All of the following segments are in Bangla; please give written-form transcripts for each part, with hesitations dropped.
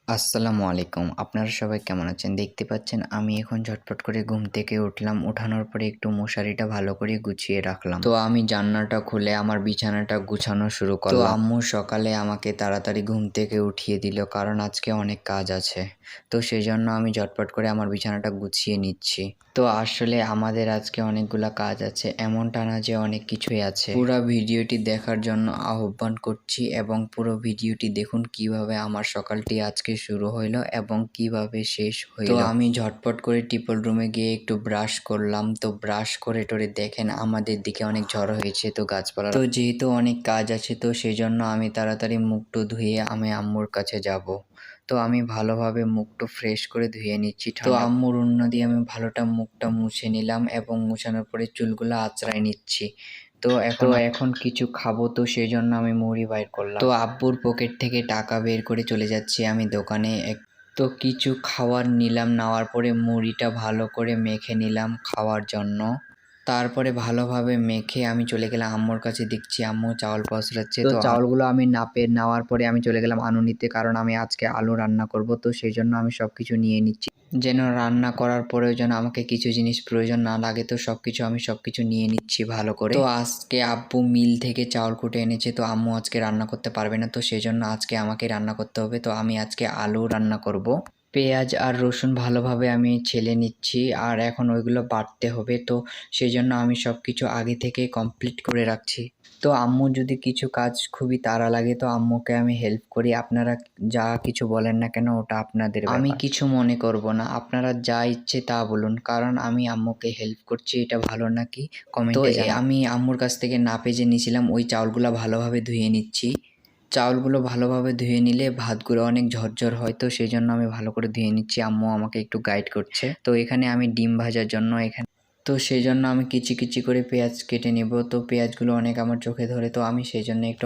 আসসালামু আলাইকুম। আপনারা সবাই কেমন আছেন? দেখতে পাচ্ছেন আমি এখন ঝটপট করে ঘুম থেকে উঠলাম। উঠানোর পরে একটু মশারিটা ভালো করে গুছিয়ে রাখলাম। তো আমি জানলাটা খুলে আমার বিছানাটা গুছানো শুরু করলাম। তো আম্মু সকালে আমাকে তাড়াতাড়ি ঘুম থেকে উঠিয়ে দিল কারণ আজকে অনেক কাজ আছে। তো সেজন্য আমি ঝটপট করে আমার বিছানাটা গুছিয়ে নিচ্ছি। তো আসলে আমাদের আজকে অনেকগুলা কাজ আছে। এমনটা না যে অনেক কিছুই আছে। পুরা ভিডিওটি দেখার জন্য আহ্বান করছি এবং পুরো ভিডিওটি দেখুন কিভাবে আমার সকালটি আজকে শুরু হইলো এবং কিভাবে শেষ হইলো। তো আমি ঝটপট করে টিপল রুমে গিয়ে একটু ব্রাশ করলাম। তো ব্রাশ করে টরে দেখেন আমাদের দিকে অনেক ঝড় হয়েছে তো গাছপালা। তো যেহেতু অনেক কাজ আছে তো সেজন্য আমি তাড়াতাড়ি মুখটু ধুয়ে আমি আম্মুর কাছে যাব। তো আমি ভালোভাবে মুখটা ফ্রেশ করে ধুয়ে নিচ্ছি। তো আম্মুর উন্না দিয়ে আমি ভালোটা মুখটা মুছে নিলাম এবং মুছানোর পরে চুলগুলো আঁচড়াই নিচ্ছি। তো এখন কিছু খাবো তো সেজন্য আমি মুড়ি বাইর করলাম। তো আব্বুর পকেট থেকে টাকা বের করে চলে যাচ্ছি আমি দোকানে। তো কিছু খাওয়ার নিলাম, নেওয়ার পরে মুড়িটা ভালো করে মেখে নিলাম খাওয়ার জন্য। তারপরে ভালোভাবে মেখে আমি চলে গেলাম আম্মুর কাছে, দেখছি আম্মু চাউল পসরাচ্ছে। তো চাউলগুলো আমি নাপে নেওয়ার পরে আমি চলে গেলাম আলু নিতে, কারণ আমি আজকে আলু রান্না করব। তো সেই জন্য আমি সব কিছু নিয়ে নিচ্ছি যেন রান্না করার পরেও যেন আমাকে কিছু জিনিস প্রয়োজন না লাগে। তো আমি সব কিছু নিয়ে নিচ্ছি ভালো করে। তো আজকে আব্বু মিল থেকে চাউল কুটে এনেছে, তো আম্মু আজকে রান্না করতে পারবে না, তো সেই জন্য আজকে আমাকে রান্না করতে হবে। তো আমি আজকে আলু রান্না করব। পেঁয়াজ আর রসুন ভালোভাবে আমি ছেলে নিচ্ছি আর এখন ওইগুলো বাটতে হবে। তো সেই জন্য আমি সব কিছু আগে থেকে কমপ্লিট করে রাখছি। তো আম্মু যদি কিছু কাজ খুবই তাড়া লাগে তো আম্মুকে আমি হেল্প করি। আপনারা যা কিছু বলেন না কেন ওটা আপনাদের ব্যাপার। আমি কিছু মনে করব না, আপনারা যা ইচ্ছে তা বলুন, কারণ আমি আম্মুকে হেল্প করছি, এটা ভালো নাকি কমেন্টে জানান। আমি আম্মুর কাছ থেকে নাপে যে নিয়েছিলাম ওই চাউলগুলো ভালোভাবে ধুয়ে নিচ্ছি। চাউলগুলো ভালোভাবে ধুয়ে নিলে ভাতগুলো অনেক ঝরঝর হয়, তো সেই জন্য আমি ভালো করে ধুয়ে নিচ্ছি। আম্মু আমাকে একটু গাইড করছে। তো এখানে আমি ডিম ভাজার জন্য তো সেই জন্য আমি কিচি কিচি করে পেঁয়াজ কেটে নেব। তো পেঁয়াজগুলো অনেক আমার চোখে ধরে, তো আমি সেই জন্য একটু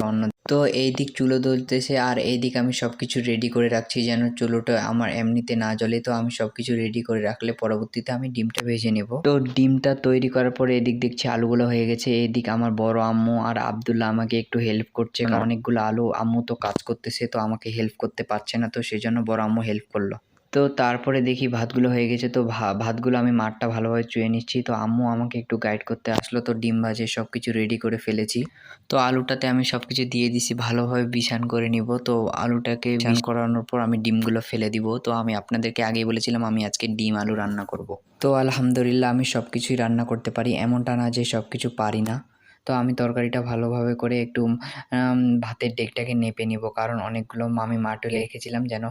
তো এই দিক চুলো জ্বলতেছে আর এই দিক আমি সব কিছু রেডি করে রাখছি যেন চুলোটা আমার এমনিতে না জ্বলে। তো আমি সব কিছু রেডি করে রাখলে পরবর্তীতে আমি ডিমটা ভেজে নেব। তো ডিমটা তৈরি করার পরে এদিক দেখছি আলুগুলো হয়ে গেছে। এইদিক আমার বড় আম্মু আর আব্দুল্লাহ আমাকে একটু হেল্প করছে, কারণ অনেকগুলো আলু আম্মু তো কাজ করতেছে, তো আমাকে হেল্প করতে পারছে না, তো সেই জন্য বড় আম্মু হেল্প করলো। তো তারপরে দেখি ভাতগুলো হয়ে গেছে। তো ভাতগুলো আমি মাঠটা ভালোভাবে চুয়ে নিচ্ছি। তো আম্মু আমাকে একটু গাইড করতে আসলো। তো ডিম ভাজে সব কিছু রেডি করে ফেলেছি। তো আলুটাতে আমি সব কিছু দিয়ে দিছি, ভালোভাবে বিছান করে নিব। তো আলুটাকে বিছান করানোর পর আমি ডিমগুলো ফেলে দিব। তো আমি আপনাদেরকে আগেই বলেছিলাম আমি আজকে ডিম আলু রান্না করব। তো আলহামদুলিল্লাহ আমি সব কিছুই রান্না করতে পারি, এমনটা না যে সব কিছু পারি না। তো আমি তরকারিটা ভালোভাবে করে একটু ভাতের ডেকটাকে নেপে নিব, কারণ অনেকগুলো আমি মাটুলে রেখেছিলাম যেন